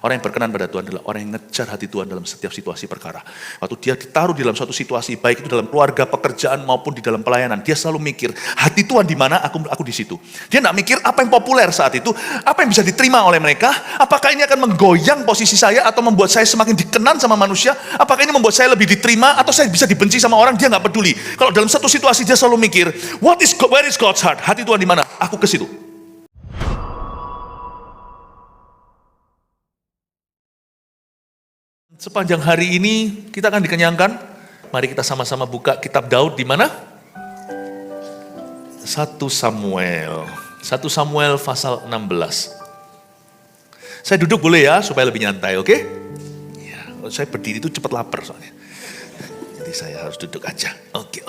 Orang yang berkenan pada Tuhan adalah orang yang ngejar hati Tuhan dalam setiap situasi perkara. Waktu dia ditaruh di dalam suatu situasi, baik itu dalam keluarga, pekerjaan maupun di dalam pelayanan, dia selalu mikir, hati Tuhan di mana, aku di situ. Dia enggak mikir apa yang populer saat itu, apa yang bisa diterima oleh mereka, apakah ini akan menggoyang posisi saya atau membuat saya semakin dikenan sama manusia, apakah ini membuat saya lebih diterima atau saya bisa dibenci sama orang, dia enggak peduli. Kalau dalam satu situasi dia selalu mikir, where is God's heart? Hati Tuhan di mana? Aku ke situ. Sepanjang hari ini kita akan dikenyangkan. Mari kita sama-sama buka kitab Daud di mana? 1 Samuel pasal 16. Saya duduk boleh ya supaya lebih nyantai, oke? Ya, saya berdiri itu cepat lapar soalnya. Jadi saya harus duduk aja. Oke.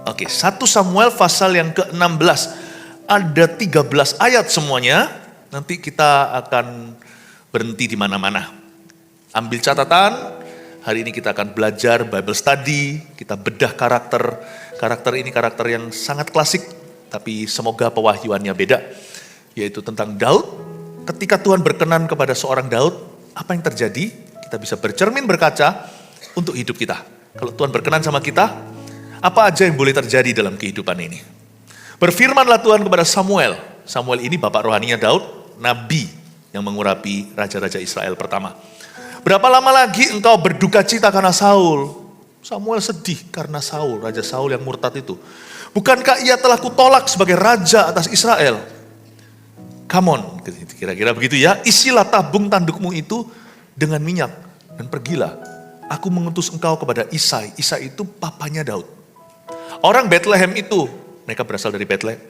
Oke, 1 Samuel pasal yang ke-16. Ada 13 ayat semuanya. Nanti kita akan berhenti di mana-mana. Ambil catatan, hari ini kita akan belajar Bible study, kita bedah karakter. Karakter ini karakter yang sangat klasik, tapi semoga pewahyuannya beda. Yaitu tentang Daud. Ketika Tuhan berkenan kepada seorang Daud, apa yang terjadi? Kita bisa bercermin berkaca untuk hidup kita. Kalau Tuhan berkenan sama kita, apa aja yang boleh terjadi dalam kehidupan ini? Berfirmanlah Tuhan kepada Samuel. Samuel ini bapak rohaninya Daud, nabi yang mengurapi raja-raja Israel pertama. Berapa lama lagi engkau berduka cita karena Saul? Samuel sedih karena Saul, Raja Saul yang murtad itu. Bukankah ia telah kutolak sebagai raja atas Israel? Come on, kira-kira begitu ya. Isilah tabung tandukmu itu dengan minyak dan pergilah. Aku mengutus engkau kepada Isai. Isai itu papanya Daud. Orang Bethlehem itu, mereka berasal dari Bethlehem.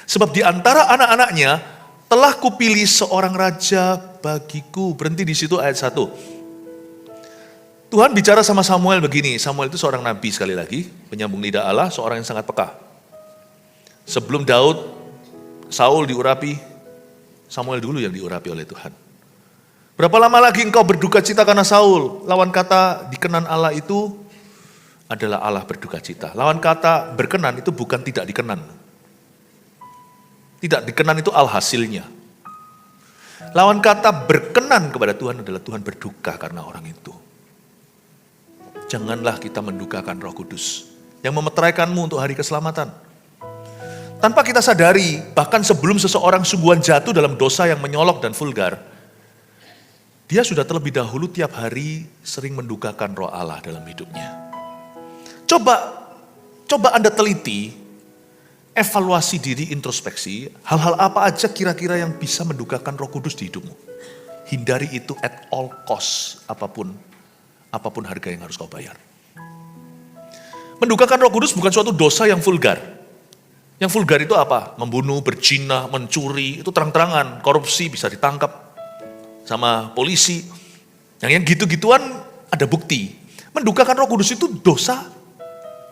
Sebab di antara anak-anaknya telah kupilih seorang raja bagiku. Berhenti di situ ayat 1. Tuhan bicara sama Samuel begini, Samuel itu seorang nabi sekali lagi, penyambung lidah Allah, seorang yang sangat peka. Sebelum Daud, Saul diurapi, Samuel dulu yang diurapi oleh Tuhan. Berapa lama lagi engkau berduka cita karena Saul? Lawan kata dikenan Allah itu adalah Allah berduka cita. Lawan kata berkenan itu bukan tidak dikenan. Tidak dikenan itu alhasilnya. Lawan kata berkenan kepada Tuhan adalah Tuhan berduka karena orang itu. Janganlah kita mendukakan Roh Kudus yang memeteraikanmu untuk hari keselamatan. Tanpa kita sadari, bahkan sebelum seseorang sungguhan jatuh dalam dosa yang menyolok dan vulgar, dia sudah terlebih dahulu tiap hari sering mendukakan Roh Allah dalam hidupnya. Coba Anda teliti, evaluasi diri, introspeksi, hal-hal apa aja kira-kira yang bisa mendukakan Roh Kudus di hidupmu. Hindari itu at all cost, apapun harga yang harus kau bayar. Mendukakan Roh Kudus bukan suatu dosa yang vulgar. Yang vulgar itu apa? Membunuh, berzina, mencuri, itu terang-terangan. Korupsi bisa ditangkap sama polisi. Yang gitu-gituan ada bukti. Mendukakan Roh Kudus itu dosa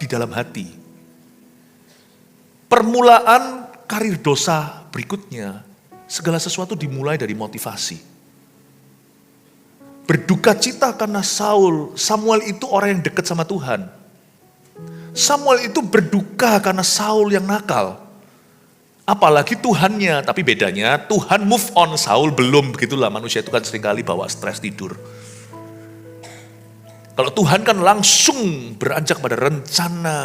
di dalam hati. Permulaan karir dosa berikutnya, segala sesuatu dimulai dari motivasi. Berduka cita karena Samuel itu orang yang dekat sama Tuhan. Samuel itu berduka karena Saul yang nakal. Apalagi Tuhannya, tapi bedanya Tuhan move on, Saul belum. Begitulah manusia itu kan seringkali bawa stres tidur. Kalau Tuhan kan langsung beranjak pada rencana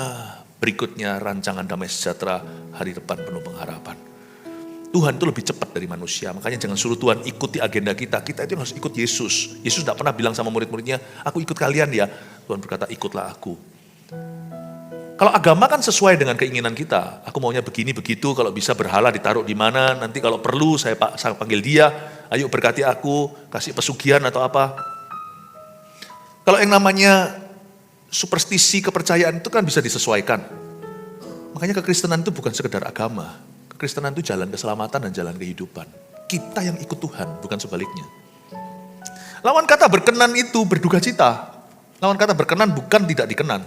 berikutnya, rancangan damai sejahtera, hari depan penuh pengharapan. Tuhan itu lebih cepat dari manusia, makanya jangan suruh Tuhan ikuti agenda kita. Kita itu harus ikut Yesus. Yesus tidak pernah bilang sama murid-muridnya, aku ikut kalian ya. Tuhan berkata, ikutlah aku. Kalau agama kan sesuai dengan keinginan kita. Aku maunya begini, begitu, kalau bisa berhala ditaruh di mana, nanti kalau perlu saya panggil dia, ayo berkati aku, kasih pesugihan atau apa. Kalau yang namanya superstisi, kepercayaan itu kan bisa disesuaikan. Makanya kekristenan itu bukan sekedar agama. Kekristenan itu jalan keselamatan dan jalan kehidupan. Kita yang ikut Tuhan, bukan sebaliknya. Lawan kata berkenan itu berduka cita. Lawan kata berkenan bukan tidak dikenan.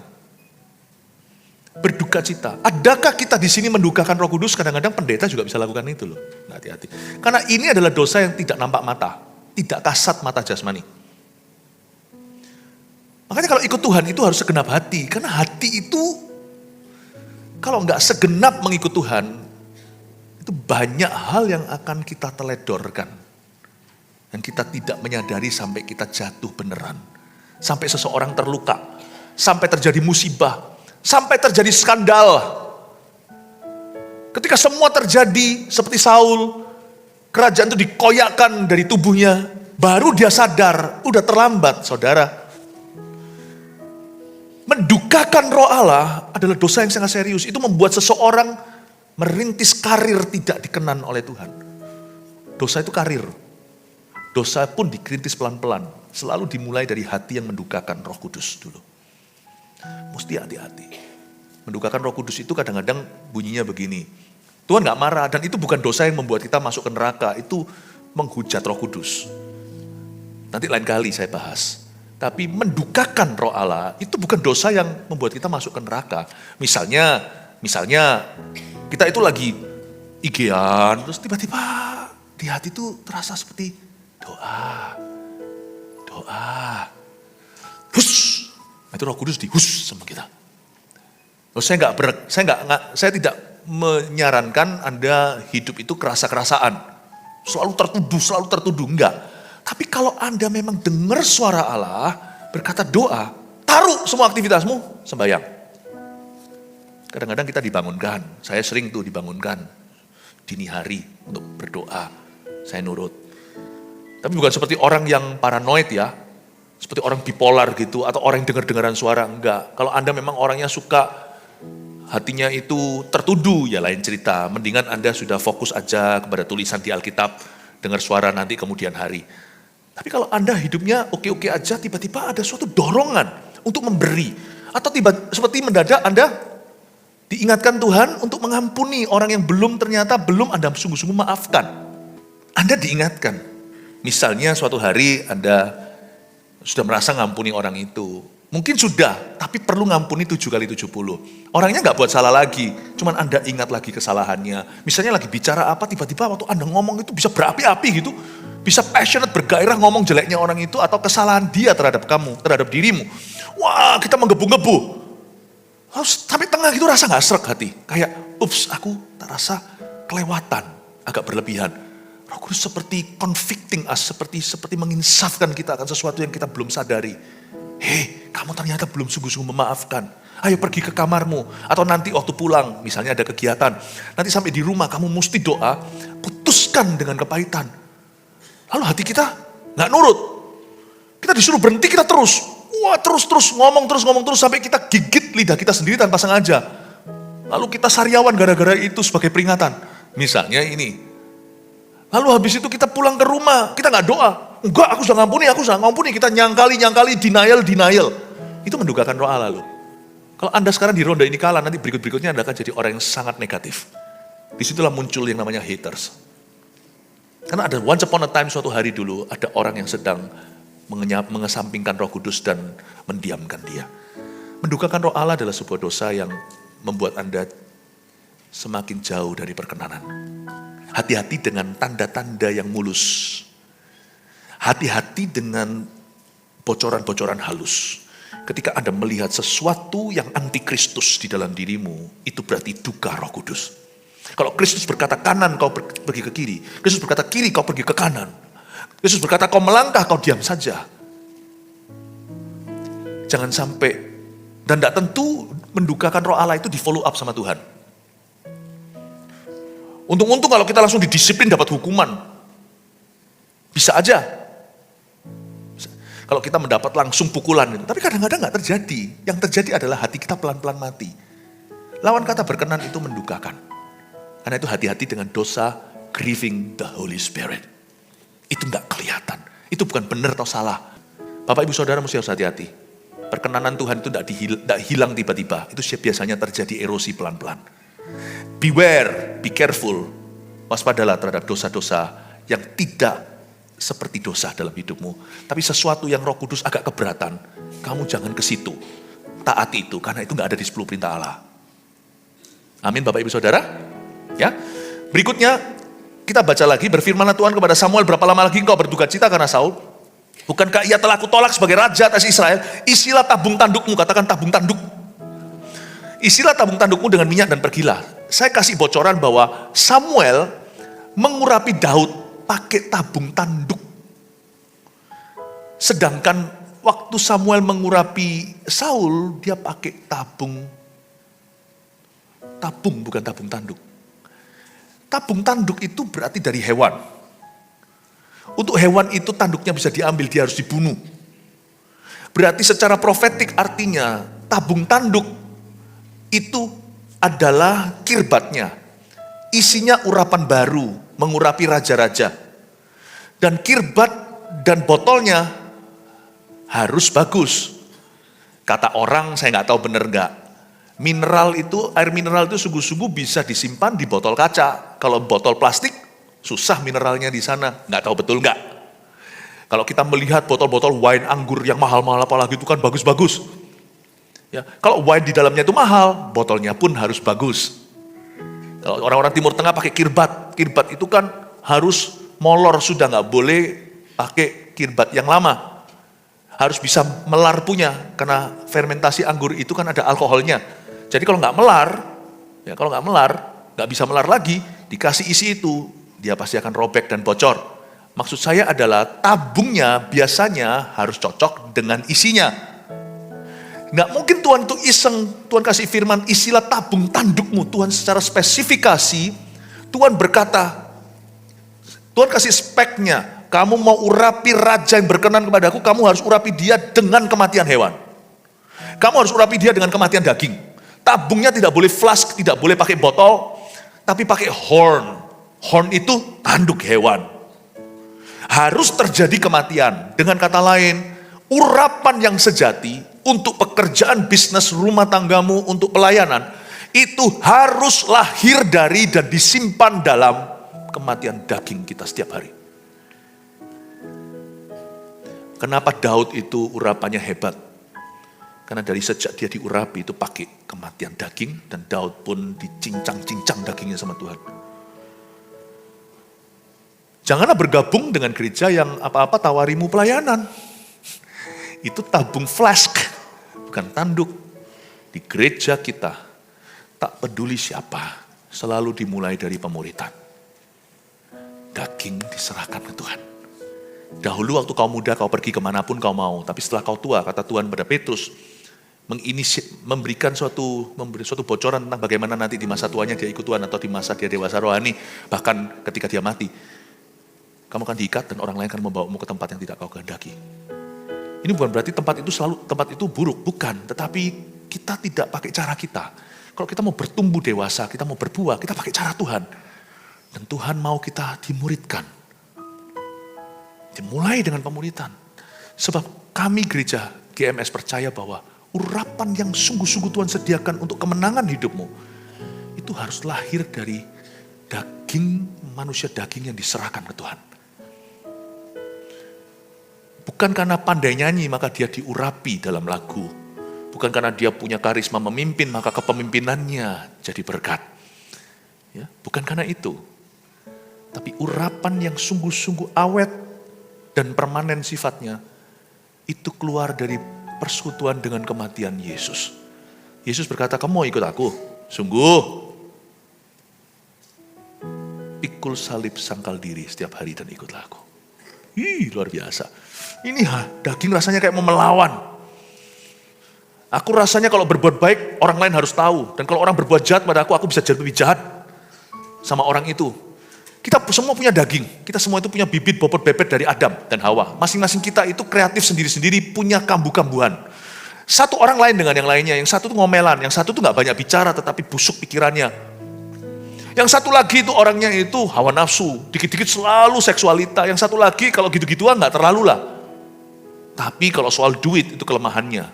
Berduka cita. Adakah kita di sini mendukakan Roh Kudus? Kadang-kadang pendeta juga bisa lakukan itu loh. Nah, hati-hati. Karena ini adalah dosa yang tidak nampak mata. Tidak kasat mata jasmani. Makanya kalau ikut Tuhan itu harus segenap hati. Karena hati itu kalau nggak segenap mengikut Tuhan, itu banyak hal yang akan kita teledorkan. Dan kita tidak menyadari sampai kita jatuh beneran. Sampai seseorang terluka. Sampai terjadi musibah. Sampai terjadi skandal. Ketika semua terjadi seperti Saul, kerajaan itu dikoyakkan dari tubuhnya, baru dia sadar, udah terlambat saudara. Mendukakan roh Allah adalah dosa yang sangat serius. Itu membuat seseorang merintis karir tidak dikenan oleh Tuhan. Dosa itu karir. Dosa pun dikerintis pelan-pelan. Selalu dimulai dari hati yang mendukakan Roh Kudus dulu. Mesti hati-hati. Mendukakan Roh Kudus itu kadang-kadang bunyinya begini. Tuhan gak marah dan itu bukan dosa yang membuat kita masuk ke neraka. Itu menghujat Roh Kudus. Nanti lain kali saya bahas. Tapi mendukakan roh Allah itu bukan dosa yang membuat kita masuk ke neraka. Misalnya kita itu lagi IG-an, terus tiba-tiba di hati itu terasa seperti doa. Hus, itu Roh Kudus dihus sama kita. Saya tidak menyarankan Anda hidup itu kerasa-kerasaan. Selalu tertuduh, enggak. Tapi kalau Anda memang dengar suara Allah, berkata doa, taruh semua aktivitasmu, sembahyang. Kadang-kadang kita dibangunkan, saya sering tuh dibangunkan dini hari untuk berdoa, saya nurut. Tapi bukan seperti orang yang paranoid ya, seperti orang bipolar gitu, atau orang yang dengar-dengaran suara, enggak. Kalau Anda memang orangnya suka, hatinya itu tertuduh, ya lain cerita. Mendingan Anda sudah fokus aja kepada tulisan di Alkitab, dengar suara nanti kemudian hari. Tapi kalau Anda hidupnya oke-oke aja, tiba-tiba ada suatu dorongan untuk memberi. Atau seperti mendadak Anda diingatkan Tuhan untuk mengampuni orang yang ternyata belum Anda sungguh-sungguh maafkan. Anda diingatkan. Misalnya suatu hari Anda sudah merasa ngampuni orang itu. Mungkin sudah, tapi perlu ngampuni 7 kali 70. Orangnya gak buat salah lagi, cuman Anda ingat lagi kesalahannya. Misalnya lagi bicara apa, tiba-tiba waktu Anda ngomong itu bisa berapi-api gitu. Bisa passionate, bergairah ngomong jeleknya orang itu atau kesalahan dia terhadap kamu, terhadap dirimu. Wah, kita menggebu-gebu. Lalu sampai tengah gitu rasa gak sreg hati. Kayak, ups, aku terasa kelewatan, agak berlebihan. Roh Kudus seperti convicting us, seperti menginsafkan kita akan sesuatu yang kita belum sadari. Hei, kamu ternyata belum sungguh-sungguh memaafkan. Ayo pergi ke kamarmu. Atau nanti waktu pulang, misalnya ada kegiatan. Nanti sampai di rumah kamu mesti doa, putuskan dengan kepahitan. Lalu hati kita gak nurut. Kita disuruh berhenti, kita terus. Wah terus ngomong terus sampai kita gigit lidah kita sendiri tanpa sengaja. Lalu kita sariawan gara-gara itu sebagai peringatan. Misalnya ini. Lalu habis itu kita pulang ke rumah, kita gak doa. Enggak, aku sudah ngampuni. Kita nyangkali, denial. Itu mendukakan roh Allah loh. Kalau Anda sekarang di ronde ini kalah, nanti berikutnya Anda akan jadi orang yang sangat negatif. Disitulah muncul yang namanya haters. Karena ada once upon a time suatu hari dulu, ada orang yang sedang mengesampingkan Roh Kudus dan mendiamkan dia. Mendukakan roh Allah adalah sebuah dosa yang membuat Anda semakin jauh dari perkenanan. Hati-hati dengan tanda-tanda yang mulus. Hati-hati dengan bocoran-bocoran halus. Ketika Anda melihat sesuatu yang antikristus di dalam dirimu, itu berarti duka Roh Kudus. Kalau Kristus berkata kanan, kau pergi ke kiri. Kristus berkata kiri, kau pergi ke kanan. Kristus berkata kau melangkah, kau diam saja. Jangan sampai, dan tidak tentu mendukakan roh Allah itu di follow up sama Tuhan. Untung-untung kalau kita langsung didisiplin dapat hukuman. Bisa aja. Kalau kita mendapat langsung pukulan itu. Tapi kadang-kadang gak terjadi. Yang terjadi adalah hati kita pelan-pelan mati. Lawan kata berkenan itu mendukakan. Karena itu hati-hati dengan dosa grieving the Holy Spirit. Itu gak kelihatan. Itu bukan benar atau salah. Bapak ibu saudara mesti harus hati-hati. Perkenanan Tuhan itu tidak hilang tiba-tiba. Itu biasanya terjadi erosi pelan-pelan. Beware, be careful. Waspadalah terhadap dosa-dosa yang tidak seperti dosa dalam hidupmu. Tapi sesuatu yang Roh Kudus agak keberatan. Kamu jangan ke situ. Taati itu, karena itu gak ada di 10 perintah Allah. Amin Bapak ibu saudara. Ya, berikutnya kita baca lagi, berfirmanlah Tuhan kepada Samuel, berapa lama lagi engkau berduka cita karena Saul? Bukankah ia telah kutolak sebagai raja atas Israel? Isilah tabung tandukmu, katakan tabung tanduk. Isilah tabung tandukmu dengan minyak dan pergilah. Saya kasih bocoran bahwa Samuel mengurapi Daud pakai tabung tanduk. Sedangkan waktu Samuel mengurapi Saul, dia pakai tabung. Tabung bukan tabung tanduk. Tabung tanduk itu berarti dari hewan. Untuk hewan itu tanduknya bisa diambil, dia harus dibunuh. Berarti secara profetik artinya tabung tanduk itu adalah kirbatnya. Isinya urapan baru, mengurapi raja-raja. Dan kirbat dan botolnya harus bagus. Kata orang, saya nggak tahu benar nggak. Air mineral itu sungguh-sungguh bisa disimpan di botol kaca. Kalau botol plastik, susah mineralnya di sana. Nggak tahu betul nggak. Kalau kita melihat botol-botol wine anggur yang mahal-mahal apalagi itu kan bagus-bagus. Ya, kalau wine di dalamnya itu mahal, botolnya pun harus bagus. Kalau orang-orang Timur Tengah pakai kirbat. Kirbat itu kan harus molor, sudah nggak boleh pakai kirbat yang lama. Harus bisa melar punya, karena fermentasi anggur itu kan ada alkoholnya. Jadi kalau nggak melar, nggak bisa melar lagi, dikasih isi itu, dia pasti akan robek dan bocor. Maksud saya adalah tabungnya biasanya harus cocok dengan isinya. Nggak mungkin Tuhan itu iseng, Tuhan kasih firman, isilah tabung tandukmu. Tuhan secara spesifikasi, Tuhan berkata, Tuhan kasih speknya, kamu mau urapi raja yang berkenan kepadaku, kamu harus urapi dia dengan kematian hewan. Kamu harus urapi dia dengan kematian daging. Tabungnya tidak boleh flask, tidak boleh pakai botol, tapi pakai horn. Horn itu tanduk hewan. Harus terjadi kematian. Dengan kata lain, urapan yang sejati untuk pekerjaan bisnis rumah tanggamu, untuk pelayanan, itu harus lahir dari dan disimpan dalam kematian daging kita setiap hari. Kenapa Daud itu urapannya hebat? Karena dari sejak dia diurapi itu pakai kematian daging, dan Daud pun dicincang-cincang dagingnya sama Tuhan. Janganlah bergabung dengan gereja yang apa-apa tawarimu pelayanan. Itu tabung flask, bukan tanduk. Di gereja kita, tak peduli siapa, selalu dimulai dari pemuritan. Daging diserahkan ke Tuhan. Dahulu waktu kau muda, kau pergi kemanapun kau mau. Tapi setelah kau tua, kata Tuhan pada Petrus, memberikan suatu bocoran tentang bagaimana nanti di masa tuanya dia ikut Tuhan, atau di masa dia dewasa rohani, bahkan ketika dia mati. Kamu akan diikat dan orang lain akan membawamu ke tempat yang tidak kau kehendaki. Ini bukan berarti tempat itu buruk, bukan. Tetapi kita tidak pakai cara kita. Kalau kita mau bertumbuh dewasa, kita mau berbuah, kita pakai cara Tuhan. Dan Tuhan mau kita dimuridkan. Dimulai dengan pemuritan. Sebab kami gereja GMS percaya bahwa urapan yang sungguh-sungguh Tuhan sediakan untuk kemenangan hidupmu, itu harus lahir dari daging manusia, daging yang diserahkan ke Tuhan. Bukan karena pandai nyanyi maka dia diurapi dalam lagu. Bukan karena dia punya karisma memimpin maka kepemimpinannya jadi berkat. Ya, bukan karena itu. Tapi urapan yang sungguh-sungguh awet dan permanen sifatnya, itu keluar dari persekutuan dengan kematian Yesus. Yesus berkata, kamu mau ikut aku? Sungguh. Pikul salib, sangkal diri setiap hari dan ikutlah aku. Luar biasa. Ini daging rasanya kayak mau melawan. Aku rasanya kalau berbuat baik, orang lain harus tahu. Dan kalau orang berbuat jahat pada aku bisa jadi lebih jahat sama orang itu. Kita semua punya daging. Kita semua itu punya bibit bobot bebet dari Adam dan Hawa. Masing-masing kita itu kreatif sendiri-sendiri, punya kambuh-kambuhan. Satu orang lain dengan yang lainnya. Yang satu itu ngomelan, yang satu itu gak banyak bicara tetapi busuk pikirannya. Yang satu lagi itu orangnya itu hawa nafsu, dikit-dikit selalu seksualita. Yang satu lagi kalau gitu-gituan gak terlalu lah. Tapi kalau soal duit itu kelemahannya.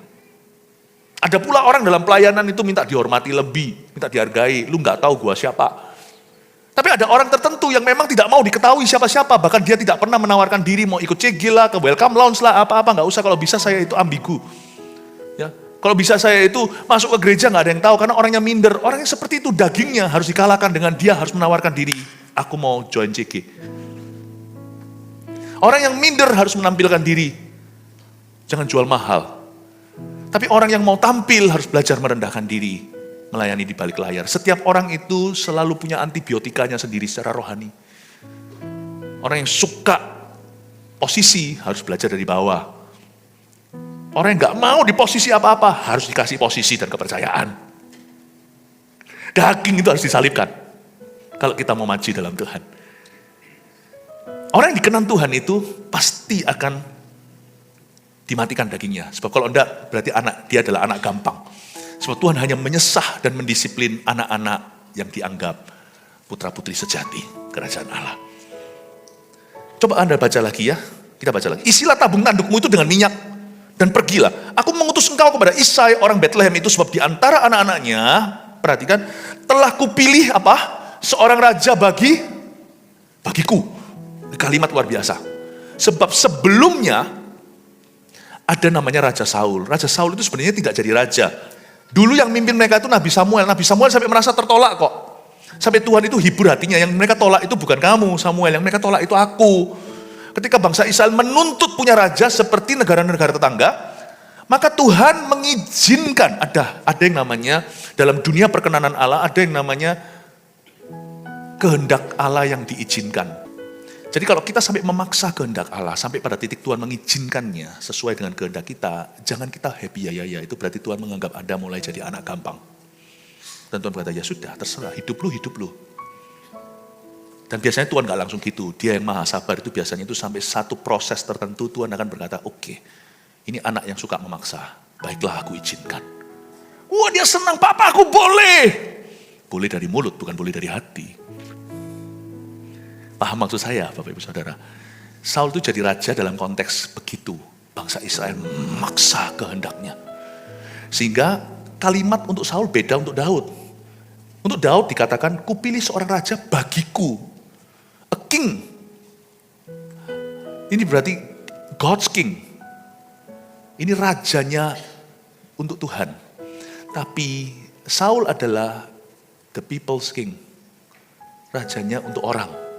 Ada pula orang dalam pelayanan itu minta dihormati lebih, minta dihargai. Lu gak tahu gua siapa. Tapi ada orang tertentu yang memang tidak mau diketahui siapa-siapa. Bahkan dia tidak pernah menawarkan diri, mau ikut CG lah, ke welcome lounge lah, apa-apa. Gak usah, kalau bisa saya itu ambigu. Ya, kalau bisa saya itu masuk ke gereja gak ada yang tahu. Karena orangnya minder. Orang yang seperti itu dagingnya harus dikalahkan dengan dia harus menawarkan diri. Aku mau join CG. Orang yang minder harus menampilkan diri. Jangan jual mahal. Tapi orang yang mau tampil harus belajar merendahkan diri. Melayani di balik layar. Setiap orang itu selalu punya antibiotikanya sendiri secara rohani. Orang yang suka posisi harus belajar dari bawah. Orang yang gak mau di posisi apa-apa harus dikasih posisi dan kepercayaan. Daging itu harus disalibkan kalau kita mau maju dalam Tuhan. Orang yang dikenan Tuhan itu pasti akan dimatikan dagingnya. Sebab kalau enggak berarti dia adalah anak gampang. Sebab Tuhan hanya menyesah dan mendisiplin anak-anak yang dianggap putra-putri sejati kerajaan Allah. Coba Anda baca lagi ya. Kita baca lagi. Isilah tabung tandukmu itu dengan minyak dan pergilah. Aku mengutus engkau kepada Isai orang Bethlehem itu sebab di antara anak-anaknya, perhatikan, telah kupilih apa? Seorang raja bagiku. Kalimat luar biasa. Sebab sebelumnya ada namanya Raja Saul. Raja Saul itu sebenarnya tidak jadi raja. Dulu yang mimpin mereka itu Nabi Samuel. Nabi Samuel sampai merasa tertolak kok. Sampai Tuhan itu hibur hatinya. Yang mereka tolak itu bukan kamu Samuel. Yang mereka tolak itu aku. Ketika bangsa Israel menuntut punya raja seperti negara-negara tetangga, maka Tuhan mengizinkan. Ada yang namanya dalam dunia perkenanan Allah, ada yang namanya kehendak Allah yang diizinkan. Jadi kalau kita sampai memaksa kehendak Allah, sampai pada titik Tuhan mengizinkannya sesuai dengan kehendak kita, jangan kita happy ya, itu berarti Tuhan menganggap Anda mulai jadi anak gampang. Dan Tuhan berkata, ya sudah, terserah, hidup lu. Dan biasanya Tuhan gak langsung gitu, dia yang maha sabar itu biasanya itu sampai satu proses tertentu Tuhan akan berkata, oke, ini anak yang suka memaksa, baiklah aku izinkan. Wah dia senang, papa aku boleh. Boleh dari mulut, bukan boleh dari hati. Paham maksud saya, Bapak Ibu Saudara? Saul itu jadi raja dalam konteks begitu. Bangsa Israel memaksa kehendaknya. Sehingga kalimat untuk Saul beda untuk Daud. Untuk Daud dikatakan, kupilih seorang raja bagiku. A king. Ini berarti God's king. Ini rajanya untuk Tuhan. Tapi Saul adalah the people's king. Rajanya untuk orang.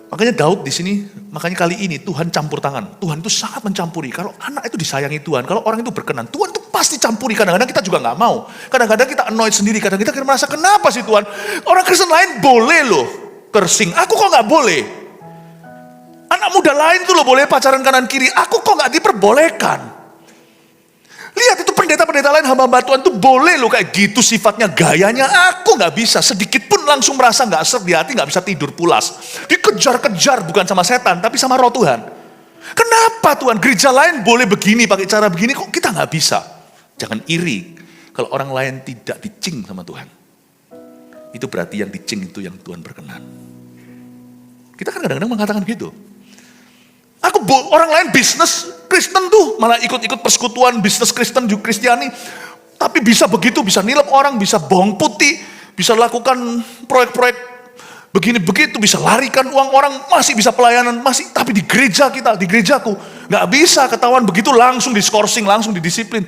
Makanya Daud di sini, makanya kali ini Tuhan campur tangan. Tuhan itu sangat mencampuri. Kalau anak itu disayangi Tuhan, kalau orang itu berkenan, Tuhan itu pasti campuri. Kadang-kadang kita juga nggak mau. Kadang-kadang kita annoyed sendiri. Kadang-kadang kita merasa kenapa sih Tuhan? Orang Kristen lain boleh loh kersing. Aku kok nggak boleh? Anak muda lain tuh loh boleh pacaran kanan kiri. Aku kok nggak diperbolehkan? Lihat itu pendeta-pendeta lain hamba-hamba Tuhan tuh boleh loh kayak gitu sifatnya, gayanya. Aku nggak bisa, sedikit pun langsung merasa nggak ser di hati, nggak bisa tidur pulas. Dikejar-kejar bukan sama setan, tapi sama roh Tuhan. Kenapa Tuhan gereja lain boleh begini, pakai cara begini, kok kita nggak bisa? Jangan iri kalau orang lain tidak dicing sama Tuhan. Itu berarti yang dicing itu yang Tuhan berkenan. Kita kan kadang-kadang mengatakan gitu. Orang lain bisnis Kristen tuh malah ikut-ikut persekutuan bisnis Kristen juga Kristiani, tapi bisa begitu, bisa nilep orang, bisa bohong putih, bisa lakukan proyek-proyek begini begitu, bisa larikan uang orang, masih bisa pelayanan, masih. Tapi di gereja kita, di gerejaku nggak bisa ketahuan begitu, langsung diskorsing, langsung didisiplin.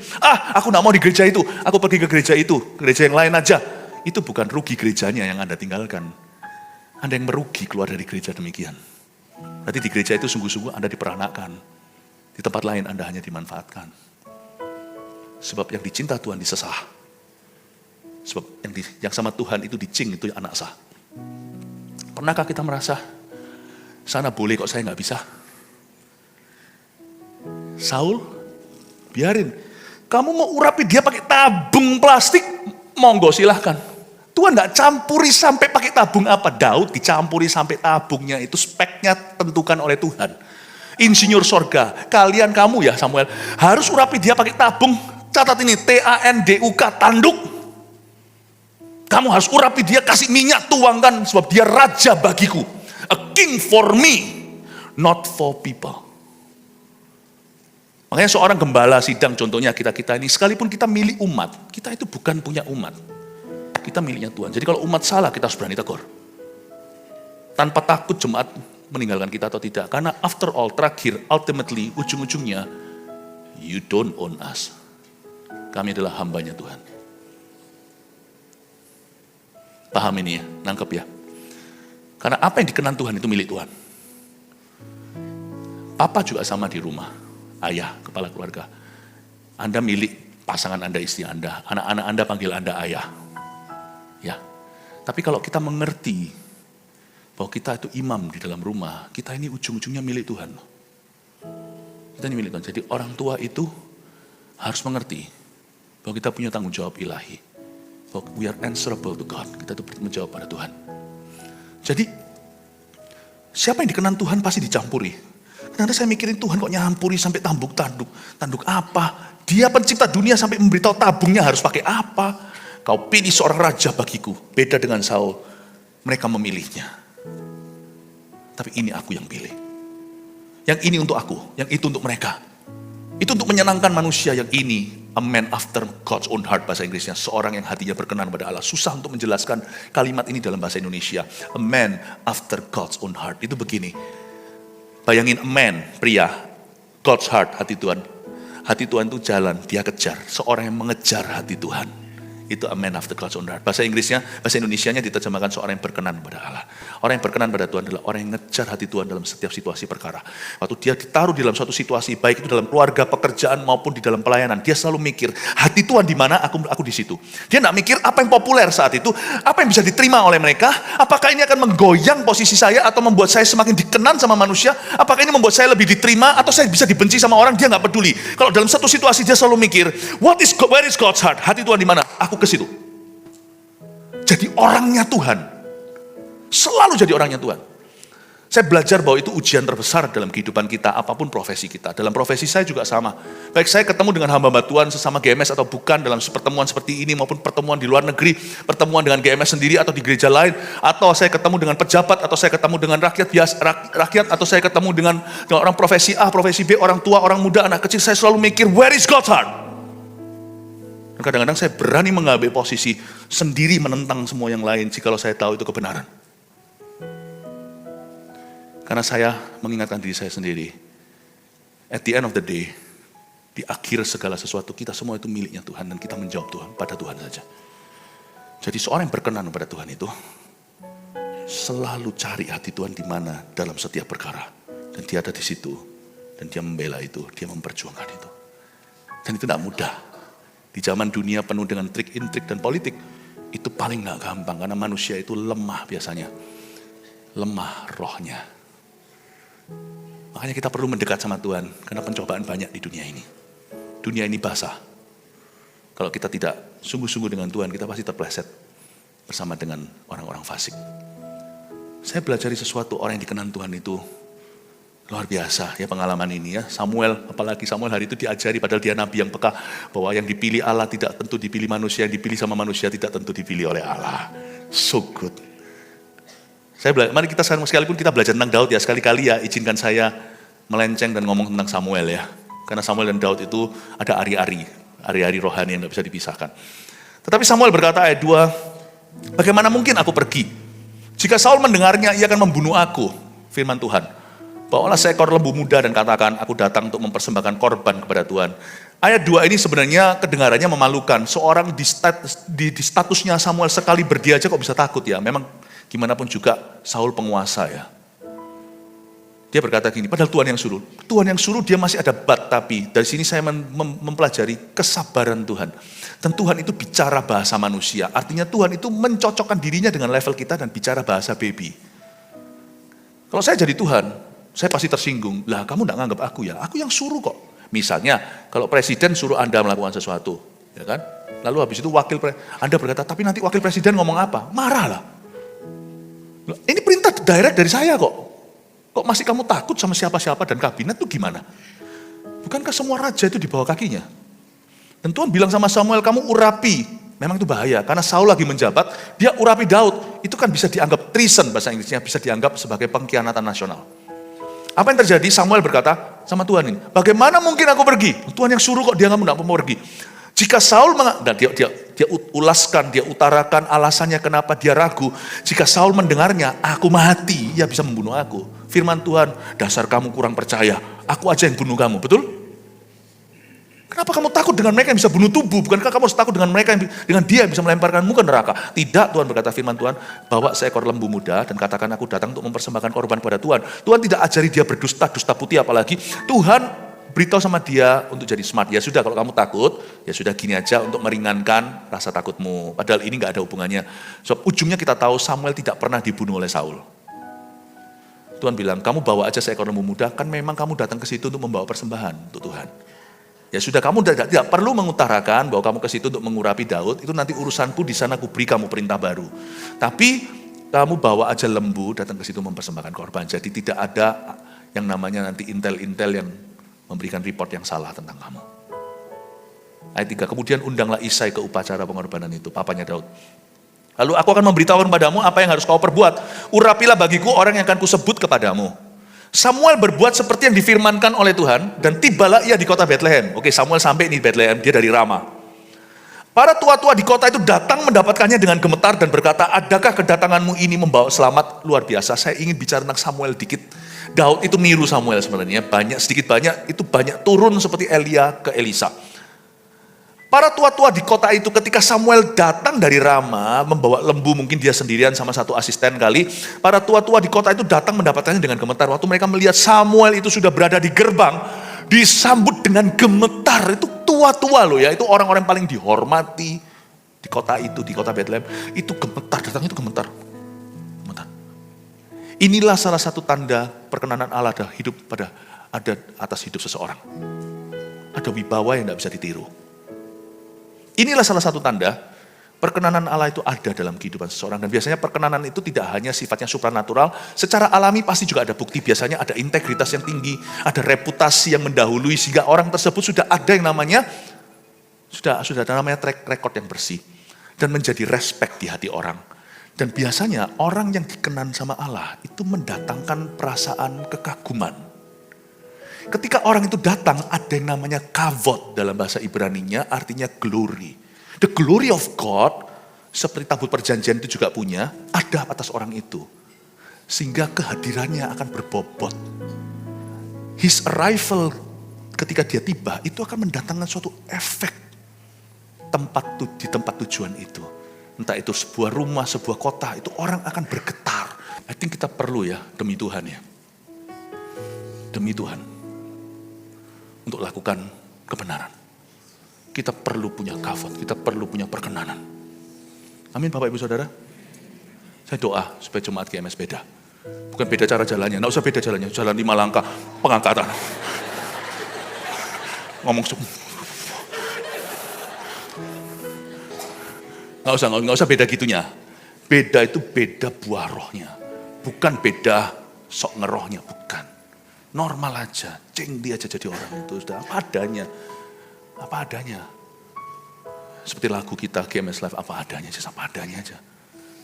Aku nggak mau di gereja itu, aku pergi ke gereja itu, gereja yang lain aja. Itu bukan rugi gerejanya yang Anda tinggalkan, Anda yang merugi keluar dari gereja demikian. Berarti di gereja itu sungguh-sungguh Anda diperanakan. Di tempat lain Anda hanya dimanfaatkan. Sebab yang dicinta Tuhan disesah. Sebab yang sama Tuhan itu dicing, itu anak sah. Pernahkah kita merasa, sana boleh kok saya nggak bisa? Saul, biarin. Kamu mau urapi dia pakai tabung plastik, monggo silahkan. Tuhan gak campuri sampai pakai tabung apa. Daud dicampuri sampai tabungnya itu speknya tentukan oleh Tuhan. Insinyur sorga, kalian kamu ya Samuel, harus urapi dia pakai tabung. Catat ini, TANDUK, tanduk. Kamu harus urapi dia, kasih minyak, tuangkan, sebab dia raja bagiku. A king for me, not for people. Makanya seorang gembala sidang contohnya kita ini, sekalipun kita milik umat, kita itu bukan punya umat. Kita miliknya Tuhan. Jadi kalau umat salah, kita harus berani tegur. Tanpa takut jemaat meninggalkan kita atau tidak. Karena after all, terakhir, ultimately, ujung-ujungnya, you don't own us. Kami adalah hambanya Tuhan. Paham ini ya, nangkep ya. Karena apa yang dikenan Tuhan itu milik Tuhan. Papa juga sama di rumah. Ayah, kepala keluarga. Anda milik pasangan Anda, istri Anda. Anak-anak Anda panggil Anda ayah. Ya, tapi kalau kita mengerti bahwa kita itu imam di dalam rumah, kita ini ujung-ujungnya milik Tuhan. Kita ini milik Tuhan. Jadi orang tua itu harus mengerti bahwa kita punya tanggung jawab ilahi. Bahwa we are answerable to God. Kita itu menjawab pada Tuhan. Jadi siapa yang dikenan Tuhan pasti dicampuri. Kadang-kadang saya mikirin Tuhan kok nyampuri sampai tanduk. Tanduk apa? Dia pencipta dunia sampai memberitahu tabungnya harus pakai apa. Kau pilih seorang raja bagiku. Beda dengan Saul. Mereka memilihnya. Tapi ini aku yang pilih. Yang ini untuk aku. Yang itu untuk mereka. Itu untuk menyenangkan manusia. Yang ini a man after God's own heart bahasa Inggrisnya. Seorang yang hatinya berkenan pada Allah. Susah untuk menjelaskan kalimat ini dalam bahasa Indonesia. A man after God's own heart. Itu begini. Bayangin a man, pria, God's heart, hati Tuhan. Hati Tuhan itu jalan, dia kejar. Seorang yang mengejar hati Tuhan. Itu a man after God's own heart. Bahasa Inggrisnya, bahasa Indonesianya diterjemahkan seorang yang berkenan pada Allah. Orang yang berkenan pada Tuhan adalah orang yang ngejar hati Tuhan dalam setiap situasi perkara. Waktu dia ditaruh di dalam suatu situasi, baik itu dalam keluarga, pekerjaan maupun di dalam pelayanan, dia selalu mikir, hati Tuhan di mana, aku di situ. Dia enggak mikir apa yang populer saat itu, apa yang bisa diterima oleh mereka, apakah ini akan menggoyang posisi saya atau membuat saya semakin dikenan sama manusia, apakah ini membuat saya lebih diterima atau saya bisa dibenci sama orang, dia enggak peduli. Kalau dalam satu situasi dia selalu mikir, where is God's heart? Hati Tuhan di mana? Aku ke situ. Jadi orangnya Tuhan. Selalu jadi orangnya Tuhan. Saya belajar bahwa itu ujian terbesar dalam kehidupan kita, apapun profesi kita. Dalam profesi saya juga sama. Baik saya ketemu dengan hamba-hamba Tuhan sesama GMS atau bukan dalam pertemuan seperti ini, maupun pertemuan di luar negeri, pertemuan dengan GMS sendiri atau di gereja lain, atau saya ketemu dengan pejabat, atau saya ketemu dengan rakyat, atau saya ketemu dengan orang profesi A, profesi B, orang tua, orang muda, anak kecil, saya selalu mikir, where is God's heart? Dan kadang-kadang saya berani mengambil posisi sendiri menentang semua yang lain jikalau saya tahu itu kebenaran. Karena saya mengingatkan diri saya sendiri, at the end of the day, di akhir segala sesuatu, kita semua itu miliknya Tuhan, dan kita menjawab Tuhan, pada Tuhan saja. Jadi seorang yang berkenan kepada Tuhan itu, selalu cari hati Tuhan di mana dalam setiap perkara. Dan dia ada di situ, dan dia membela itu, dia memperjuangkan itu. Dan itu tidak mudah. Di zaman dunia penuh dengan trik-intrik dan politik, itu paling gak gampang, karena manusia itu lemah biasanya. Lemah rohnya. Makanya kita perlu mendekat sama Tuhan, karena pencobaan banyak di dunia ini. Dunia ini basah. Kalau kita tidak sungguh-sungguh dengan Tuhan, kita pasti terpleset bersama dengan orang-orang fasik. Saya belajar sesuatu, orang yang dikenan Tuhan itu luar biasa ya pengalaman ini ya. Samuel, apalagi Samuel hari itu diajari, padahal dia nabi yang peka, bahwa yang dipilih Allah tidak tentu dipilih manusia, yang dipilih sama manusia tidak tentu dipilih oleh Allah. So good. Mari kita sekalipun kita belajar tentang Daud ya, sekali-kali ya izinkan saya melenceng dan ngomong tentang Samuel ya. Karena Samuel dan Daud itu ada ari-ari rohani yang tidak bisa dipisahkan. Tetapi Samuel berkata ayat 2, bagaimana mungkin aku pergi? Jika Saul mendengarnya, ia akan membunuh aku, firman Tuhan. Bawalah seekor lembu muda dan katakan, aku datang untuk mempersembahkan korban kepada Tuhan. Ayat 2 ini sebenarnya kedengarannya memalukan. Seorang di statusnya Samuel sekali berdia aja kok bisa takut ya. Memang gimana pun juga Saul penguasa ya. Dia berkata gini, padahal Tuhan yang suruh. Tuhan yang suruh dia masih ada tapi. Dari sini saya mempelajari kesabaran Tuhan. Dan Tuhan itu bicara bahasa manusia. Artinya Tuhan itu mencocokkan dirinya dengan level kita dan bicara bahasa baby. Kalau saya jadi Tuhan, saya pasti tersinggung. Lah kamu gak nganggap aku ya? Aku yang suruh kok. Misalnya kalau presiden suruh Anda melakukan sesuatu. Ya kan? Lalu habis itu Anda berkata, tapi nanti wakil presiden ngomong apa? Marah lah. Ini perintah direct dari saya kok. Kok masih kamu takut sama siapa-siapa dan kabinet itu gimana? Bukankah semua raja itu di bawah kakinya? Dan Tuhan bilang sama Samuel, kamu urapi. Memang itu bahaya, karena Saul lagi menjabat, dia urapi Daud. Itu kan bisa dianggap treason, bahasa Inggrisnya, bisa dianggap sebagai pengkhianatan nasional. Apa yang terjadi? Samuel berkata sama Tuhan ini, bagaimana mungkin aku pergi? Tuhan yang suruh kok dia nggak mau pergi. Jika Saul, dia ulaskan, dia utarakan alasannya kenapa dia ragu. Jika Saul mendengarnya, aku mati, ia bisa membunuh aku. Firman Tuhan, dasar kamu kurang percaya, aku aja yang bunuh kamu, betul? Kenapa kamu takut dengan mereka yang bisa bunuh tubuh? Bukankah kamu harus takut dengan mereka yang dengan dia yang bisa melemparkanmu ke neraka? Tidak, Tuhan berkata, firman Tuhan, bawa seekor lembu muda dan katakan aku datang untuk mempersembahkan korban pada Tuhan. Tuhan tidak ajari dia berdusta putih apalagi. Tuhan beritahu sama dia untuk jadi smart. Ya sudah, kalau kamu takut, ya sudah gini aja untuk meringankan rasa takutmu. Padahal ini gak ada hubungannya. So, ujungnya kita tahu Samuel tidak pernah dibunuh oleh Saul. Tuhan bilang, kamu bawa aja seekor lembu muda, kan memang kamu datang ke situ untuk membawa persembahan untuk Tuhan. Ya sudah, kamu tidak perlu mengutarakan bahwa kamu ke situ untuk mengurapi Daud, itu nanti urusanku di sana, aku beri kamu perintah baru. Tapi kamu bawa aja lembu, datang ke situ mempersembahkan korban. Jadi tidak ada yang namanya nanti intel-intel yang memberikan report yang salah tentang kamu. Ayat 3, kemudian undanglah Isai ke upacara pengorbanan itu, papanya Daud. Lalu aku akan memberitahukan kepadamu apa yang harus kau perbuat. Urapilah bagiku orang yang akan kusebut kepadamu. Samuel berbuat seperti yang difirmankan oleh Tuhan, dan tibalah ia di kota Bethlehem. Oke, Samuel sampai di Bethlehem, dia dari Rama. Para tua-tua di kota itu datang mendapatkannya dengan gemetar dan berkata, adakah kedatanganmu ini membawa selamat luar biasa? Saya ingin bicara tentang Samuel dikit. Daud itu niru Samuel sebenarnya, sedikit banyak, itu banyak turun seperti Elia ke Elisa. Para tua-tua di kota itu ketika Samuel datang dari Rama, membawa lembu, mungkin dia sendirian sama satu asisten kali. Para tua-tua di kota itu datang mendapatkannya dengan gemetar. Waktu mereka melihat Samuel itu sudah berada di gerbang, disambut dengan gemetar. Itu tua-tua loh ya, itu orang-orang paling dihormati di kota itu, di kota Bethlehem. Itu gemetar, datang itu gemetar. Inilah salah satu tanda perkenanan Allah ada atas hidup seseorang. Ada wibawa yang tidak bisa ditiru. Inilah salah satu tanda perkenanan Allah itu ada dalam kehidupan seseorang. Dan biasanya perkenanan itu tidak hanya sifatnya supranatural, secara alami pasti juga ada bukti. Biasanya ada integritas yang tinggi, ada reputasi yang mendahului, sehingga orang tersebut sudah ada yang namanya, sudah ada namanya track record yang bersih. Dan menjadi respect di hati orang. Dan biasanya orang yang dikenan sama Allah itu mendatangkan perasaan kekaguman. Ketika orang itu datang, ada yang namanya kavod dalam bahasa Ibraninya, artinya glory. The glory of God, seperti tabut perjanjian itu juga punya, ada atas orang itu. Sehingga kehadirannya akan berbobot. His arrival ketika dia tiba, itu akan mendatangkan suatu efek di tempat tujuan itu. Entah itu sebuah rumah, sebuah kota, itu orang akan bergetar. I think kita perlu ya, demi Tuhan ya. Demi Tuhan. Untuk lakukan kebenaran. Kita perlu punya kavod, kita perlu punya perkenanan. Amin Bapak Ibu Saudara. Saya doa supaya jemaat GMS beda. Bukan beda cara jalannya, nggak usah beda jalannya. Jalan 5 langkah, pengangkatan. Ngomong nggak usah beda gitunya. Beda itu beda buah rohnya. Bukan beda sok ngerohnya, bukan. Normal aja, cengdi aja jadi orang itu, sudah apa adanya. Seperti lagu kita, GMS Live, apa adanya aja.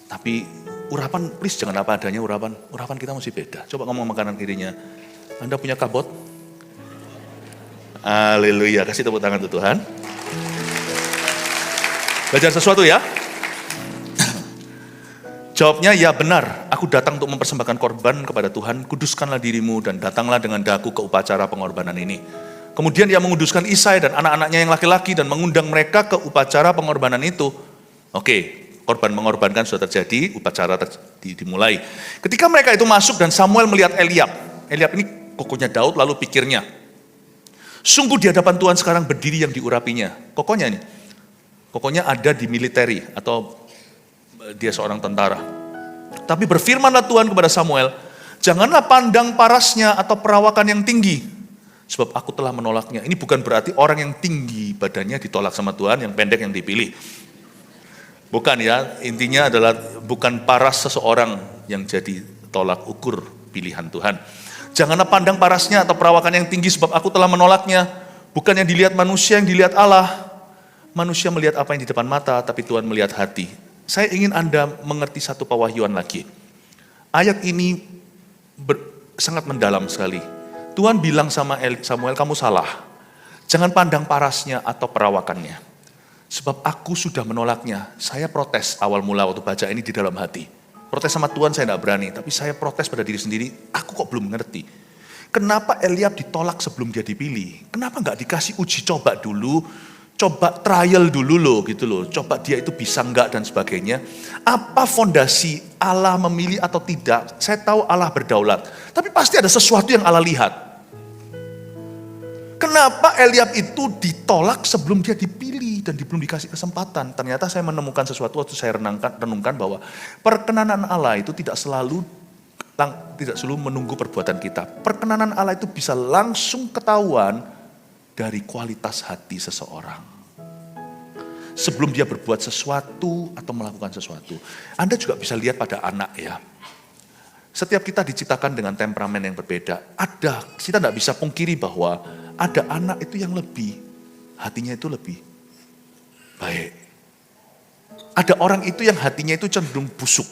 Tapi urapan, please jangan apa adanya, urapan kita mesti beda. Coba ngomong makanan kirinya, Anda punya kabot? Haleluya, kasih tepuk tangan untuk Tuhan. Belajar sesuatu ya? Jawabnya, ya benar, aku datang untuk mempersembahkan korban kepada Tuhan, kuduskanlah dirimu dan datanglah dengan daku ke upacara pengorbanan ini. Kemudian ia menguduskan Isai dan anak-anaknya yang laki-laki dan mengundang mereka ke upacara pengorbanan itu. Oke, korban mengorbankan sudah terjadi, upacara dimulai. Ketika mereka itu masuk dan Samuel melihat Eliab ini kokonya Daud, lalu pikirnya, sungguh di hadapan Tuhan sekarang berdiri yang diurapinya. Kokonya ada di militeri atau dia seorang tentara. Tapi berfirmanlah Tuhan kepada Samuel, janganlah pandang parasnya atau perawakan yang tinggi, sebab aku telah menolaknya. Ini bukan berarti orang yang tinggi badannya ditolak sama Tuhan, yang pendek yang dipilih. Bukan ya, intinya adalah bukan paras seseorang yang jadi tolak ukur pilihan Tuhan. Janganlah pandang parasnya atau perawakan yang tinggi, sebab aku telah menolaknya. Bukan yang dilihat manusia, yang dilihat Allah. Manusia melihat apa yang di depan mata, tapi Tuhan melihat hati. Saya ingin Anda mengerti satu pewahyuan lagi. Ayat ini sangat mendalam sekali. Tuhan bilang sama Samuel, kamu salah. Jangan pandang parasnya atau perawakannya. Sebab aku sudah menolaknya. Saya protes awal mula waktu baca ini di dalam hati. Protes sama Tuhan saya tidak berani, tapi saya protes pada diri sendiri, aku kok belum mengerti. Kenapa Eliab ditolak sebelum dia dipilih? Kenapa nggak dikasih uji coba dulu? Coba trial dulu loh gitu loh, coba dia itu bisa enggak dan sebagainya. Apa fondasi Allah memilih atau tidak? Saya tahu Allah berdaulat, tapi pasti ada sesuatu yang Allah lihat. Kenapa Eliab itu ditolak sebelum dia dipilih dan belum dikasih kesempatan? Ternyata saya menemukan sesuatu waktu saya renungkan bahwa perkenanan Allah itu tidak selalu Tidak selalu menunggu perbuatan kita. Perkenanan Allah itu bisa langsung ketahuan dari kualitas hati seseorang. Sebelum dia berbuat sesuatu atau melakukan sesuatu. Anda juga bisa lihat pada anak ya. Setiap kita diciptakan dengan temperamen yang berbeda. Kita tidak bisa pungkiri bahwa ada anak itu yang hatinya itu lebih baik. Ada orang itu yang hatinya itu cenderung busuk.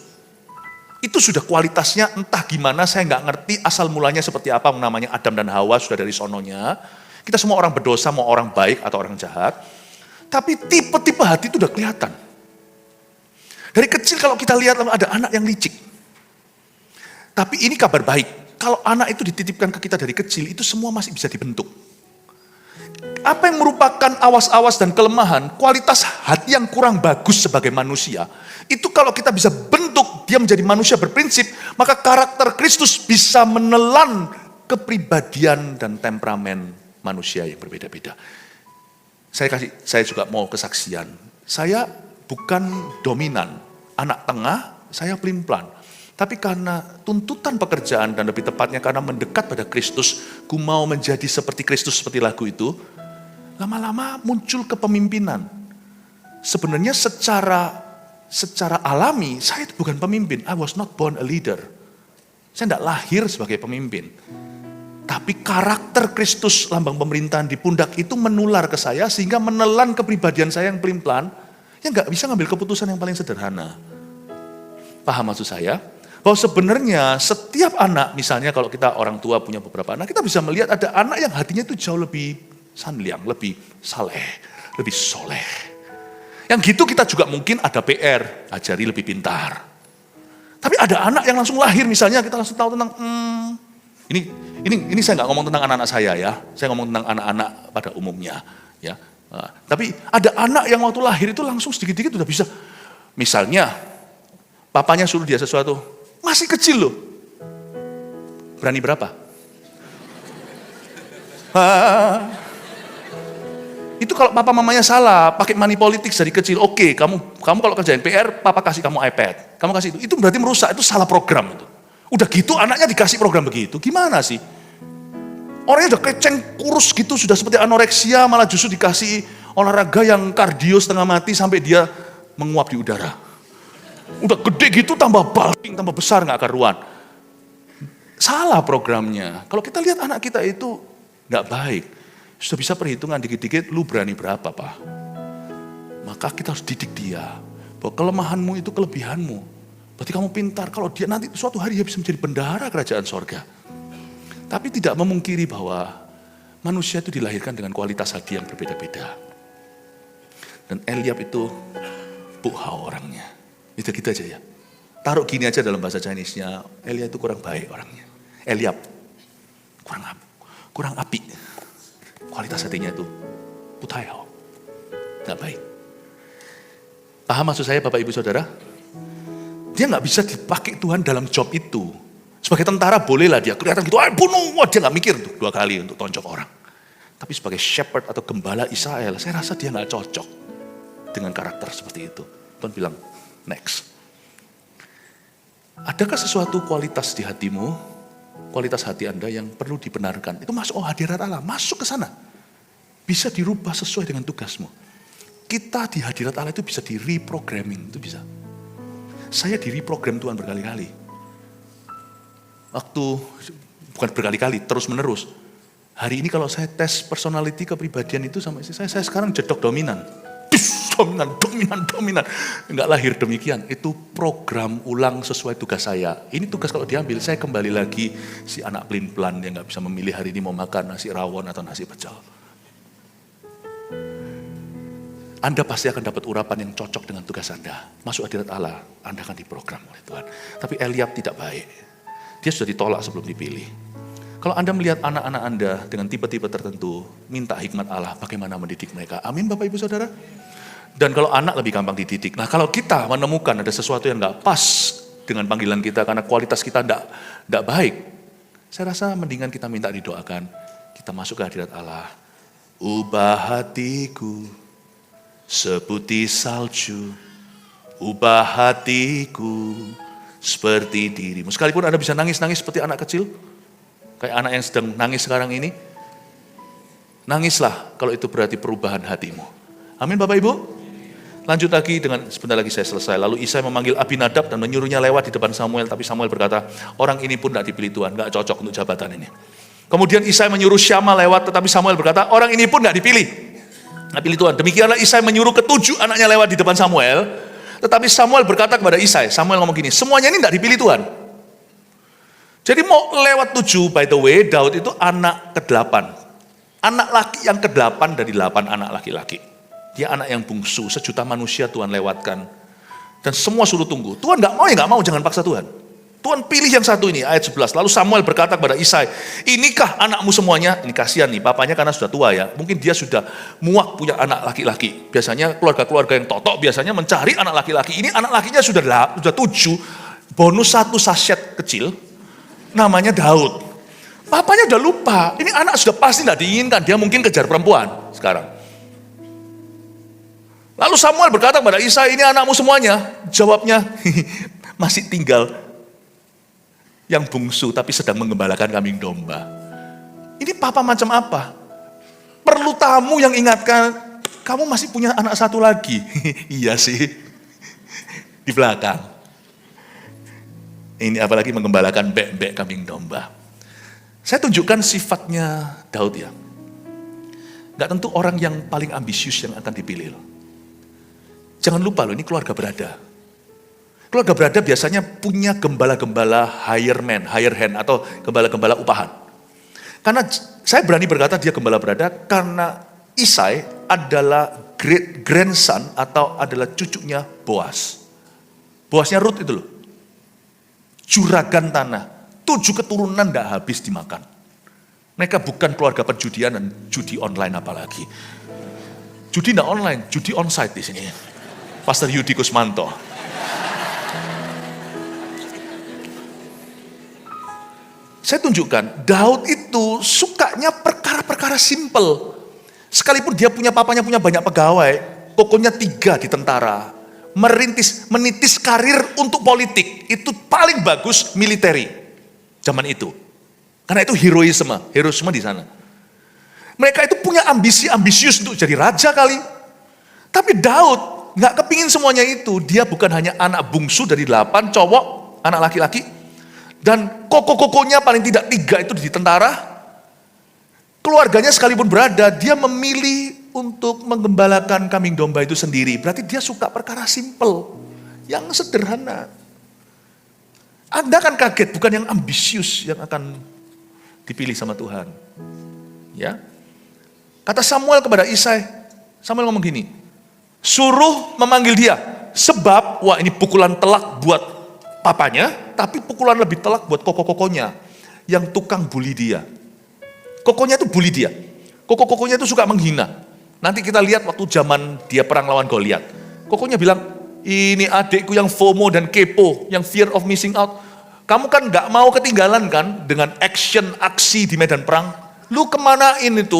Itu sudah kualitasnya entah gimana, saya nggak ngerti asal mulanya seperti apa, namanya Adam dan Hawa sudah dari sononya. Kita semua orang berdosa, mau orang baik atau orang jahat. Tapi tipe-tipe hati itu udah kelihatan. Dari kecil kalau kita lihat ada anak yang licik. Tapi ini kabar baik, kalau anak itu dititipkan ke kita dari kecil, itu semua masih bisa dibentuk. Apa yang merupakan awas-awas dan kelemahan, kualitas hati yang kurang bagus sebagai manusia, itu kalau kita bisa bentuk dia menjadi manusia berprinsip, maka karakter Kristus bisa menelan kepribadian dan temperamen manusia yang berbeda-beda. Saya juga mau kesaksian. Saya bukan dominan, anak tengah, saya pelin-pelan. Tapi karena tuntutan pekerjaan dan lebih tepatnya karena mendekat pada Kristus, ku mau menjadi seperti Kristus seperti lagu itu, lama-lama muncul kepemimpinan. Sebenarnya secara alami, saya itu bukan pemimpin. I was not born a leader. Saya tidak lahir sebagai pemimpin. Tapi karakter Kristus lambang pemerintahan di pundak itu menular ke saya sehingga menelan kepribadian saya yang pelin-pelan, yang nggak bisa ngambil keputusan yang paling sederhana. Paham maksud saya? Bahwa sebenarnya setiap anak, misalnya kalau kita orang tua punya beberapa anak, kita bisa melihat ada anak yang hatinya itu jauh lebih sanliang, lebih saleh, lebih soleh. Yang gitu kita juga mungkin ada PR, ajari lebih pintar. Tapi ada anak yang langsung lahir misalnya, kita langsung tahu tentang, ini saya nggak ngomong tentang anak-anak saya ya, saya ngomong tentang anak-anak pada umumnya. Ya. Tapi ada anak yang waktu lahir itu langsung sedikit-sedikit udah bisa. Misalnya, papanya suruh dia sesuatu, masih kecil loh. Berani berapa? Itu kalau papa mamanya salah, pakai money politics dari kecil, oke, kamu kalau kerjain PR, papa kasih kamu iPad, kamu kasih itu berarti merusak, itu salah program itu. Udah gitu anaknya dikasih program begitu, gimana sih? Orangnya udah keceng, kurus gitu, sudah seperti anoreksia, malah justru dikasih olahraga yang kardio setengah mati sampai dia menguap di udara. Udah gede gitu tambah bulking, tambah besar nggak karuan. Salah programnya. Kalau kita lihat anak kita itu nggak baik. Sudah bisa perhitungan dikit-dikit, lu berani berapa Pak? Maka kita harus didik dia. Bahwa kelemahanmu itu kelebihanmu. Berarti kamu pintar, kalau dia nanti suatu hari dia bisa menjadi bendahara kerajaan sorga. Tapi tidak memungkiri bahwa manusia itu dilahirkan dengan kualitas hati yang berbeda-beda. Dan Eliab itu buha orangnya. Itu gitu aja ya. Taruh gini aja dalam bahasa Chinese-nya, Eliab itu kurang baik orangnya. Eliab, kurang api. Kualitas hatinya itu putayao, nggak baik. Paham maksud saya Bapak Ibu Saudara? Dia nggak bisa dipakai Tuhan dalam job itu. Sebagai tentara bolehlah dia kelihatan gitu, bunuh, dia nggak mikir tuh 2 kali untuk tonjok orang. Tapi sebagai shepherd atau gembala Israel, saya rasa dia nggak cocok dengan karakter seperti itu. Tuhan bilang, next. Adakah sesuatu kualitas di hatimu? Kualitas hati Anda yang perlu dibenarkan. Itu masuk hadirat Allah, masuk ke sana. Bisa dirubah sesuai dengan tugasmu. Kita di hadirat Allah itu bisa di reprogramming, itu bisa. Saya di reprogram Tuhan berkali-kali. Bukan berkali-kali, terus menerus. Hari ini kalau saya tes personality kepribadian itu sama istri saya sekarang jedok dominan. Dominan. Enggak lahir demikian. Itu program ulang sesuai tugas saya. Ini tugas kalau diambil, saya kembali lagi si anak pelin-pelan yang nggak bisa memilih hari ini mau makan nasi rawon atau nasi pecel. Anda pasti akan dapat urapan yang cocok dengan tugas Anda. Masuk hadirat Allah, Anda akan diprogram oleh Tuhan. Tapi Eliab tidak baik. Dia sudah ditolak sebelum dipilih. Kalau Anda melihat anak-anak Anda dengan tipe-tipe tertentu, minta hikmat Allah bagaimana mendidik mereka. Amin Bapak Ibu Saudara. Dan kalau anak lebih gampang dididik. Nah kalau kita menemukan ada sesuatu yang gak pas dengan panggilan kita karena kualitas kita gak baik, saya rasa mendingan kita minta didoakan. Kita masuk ke hadirat Allah. Ubah hatiku seputih salju, ubah hatiku seperti dirimu. Sekalipun Anda bisa nangis-nangis seperti anak kecil, kayak anak yang sedang nangis sekarang ini, nangislah kalau itu berarti perubahan hatimu. Amin Bapak Ibu? Lanjut lagi dengan, sebentar lagi saya selesai. Lalu Isai memanggil Abinadab dan menyuruhnya lewat di depan Samuel. Tapi Samuel berkata, orang ini pun tidak dipilih Tuhan, gak cocok untuk jabatan ini. Kemudian Isai menyuruh Syama lewat, tetapi Samuel berkata, orang ini pun tidak dipilih. Gak pilih Tuhan. Demikianlah Isai menyuruh ketujuh anaknya lewat di depan Samuel. Tetapi Samuel berkata kepada Isai, Samuel ngomong gini, semuanya ini tidak dipilih Tuhan. Jadi mau lewat 7, by the way, Daud itu anak ke-8. Anak laki yang ke-8 dari 8 anak laki-laki. Dia anak yang bungsu, sejuta manusia Tuhan lewatkan. Dan semua suruh tunggu. Tuhan gak mau ya gak mau, jangan paksa Tuhan. Tuhan pilih yang satu ini, ayat 11. Lalu Samuel berkata kepada Isai, inikah anakmu semuanya? Ini kasihan nih, papanya karena sudah tua ya. Mungkin dia sudah muak punya anak laki-laki. Biasanya keluarga-keluarga yang totok biasanya mencari anak laki-laki. Ini anak lakinya sudah 7, bonus 1 saset kecil, namanya Daud. Papanya udah lupa, ini anak sudah pasti tidak diinginkan. Dia mungkin kejar perempuan sekarang. Lalu Samuel berkata kepada Isai, ini anakmu semuanya. Jawabnya, masih tinggal yang bungsu tapi sedang menggembalakan kambing domba. Ini papa macam apa? Perlu tamu yang ingatkan, kamu masih punya anak satu lagi. Iya sih, di belakang. Ini apalagi menggembalakan bek-bek kambing domba. Saya tunjukkan sifatnya Daud ya. Gak tentu orang yang paling ambisius yang akan dipilih. Jangan lupa loh, ini keluarga berada. Keluarga berada biasanya punya gembala-gembala hireman, hire hand, atau gembala-gembala upahan. Karena saya berani berkata dia gembala berada, karena Isai adalah great grandson atau adalah cucunya Boas. Boasnya Ruth itu loh. Juragan tanah, 7 keturunan tidak habis dimakan. Mereka bukan keluarga perjudian dan judi online apalagi. Judi tidak online, judi onsite di sini. Pastor Yudi Kusmanto. Saya tunjukkan, Daud itu sukanya perkara-perkara simple. Sekalipun dia papanya punya banyak pegawai, pokoknya 3 di tentara. Menitis karir untuk politik, itu paling bagus militeri zaman itu. Karena itu heroisme di sana. Mereka itu punya ambisius untuk jadi raja kali. Tapi Daud gak kepingin semuanya itu. Dia bukan hanya anak bungsu dari 8 cowok, anak laki-laki. Dan koko-kokonya paling tidak 3 itu di tentara. Keluarganya sekalipun berada, dia memilih untuk menggembalakan kambing domba itu sendiri. Berarti dia suka perkara simple, yang sederhana. Anda kan kaget, bukan yang ambisius yang akan dipilih sama Tuhan. Ya, kata Samuel kepada Isai, Samuel ngomong gini, suruh memanggil dia, sebab, wah ini pukulan telak buat papanya, tapi pukulan lebih telak buat koko-kokonya yang tukang bully dia. Kokonya itu bully dia. Koko-kokonya itu suka menghina. Nanti kita lihat waktu zaman dia perang lawan Goliat. Kokonya bilang, ini adikku yang FOMO dan kepo, yang fear of missing out. Kamu kan gak mau ketinggalan kan dengan aksi di medan perang. Lu kemanain itu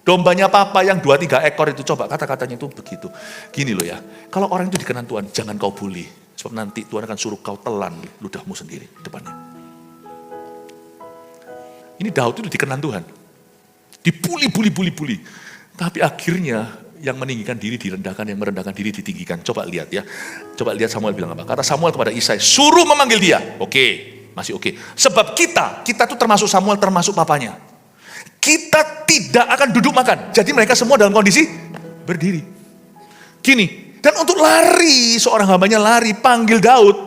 dombanya papa yang 2-3 ekor itu, coba kata-katanya itu begitu. Gini loh ya, kalau orang itu dikenan Tuhan, jangan kau bully. Sebab nanti Tuhan akan suruh kau telan ludahmu sendiri depannya. Ini Daud itu dikenan Tuhan. Dibuli. Tapi akhirnya yang meninggikan diri direndahkan, yang merendahkan diri ditinggikan. Coba lihat ya. Coba lihat Samuel bilang apa. Kata Samuel kepada Isai, suruh memanggil dia. Oke, masih oke. Sebab kita tuh termasuk Samuel, termasuk papanya. Kita tidak akan duduk makan. Jadi mereka semua dalam kondisi berdiri. Gini. Dan untuk lari, seorang hambanya lari, panggil Daud.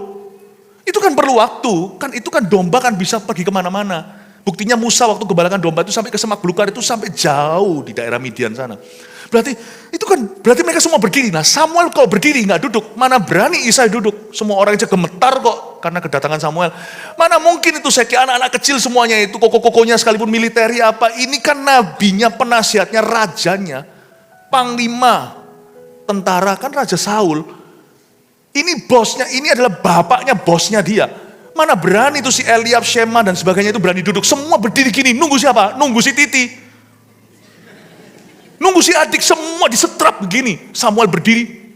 Itu kan perlu waktu, kan itu kan domba kan bisa pergi kemana-mana. Buktinya Musa waktu gembalakan domba itu sampai ke semak belukar itu sampai jauh di daerah Midian sana. Berarti mereka semua berdiri. Nah Samuel kalau berdiri nggak duduk, mana berani Isai duduk. Semua orang aja gemetar kok karena kedatangan Samuel. Mana mungkin itu saya anak-anak kecil semuanya itu, koko-kokonya sekalipun militeri apa. Ini kan nabinya, penasihatnya, rajanya, panglima tentara kan Raja Saul. Ini bosnya, ini adalah bapaknya, bosnya dia. Mana berani itu si Eliab, Shema dan sebagainya itu berani duduk. Semua berdiri gini, nunggu siapa? Nunggu si Titi. Nunggu si adik, semua disetrap begini. Samuel berdiri,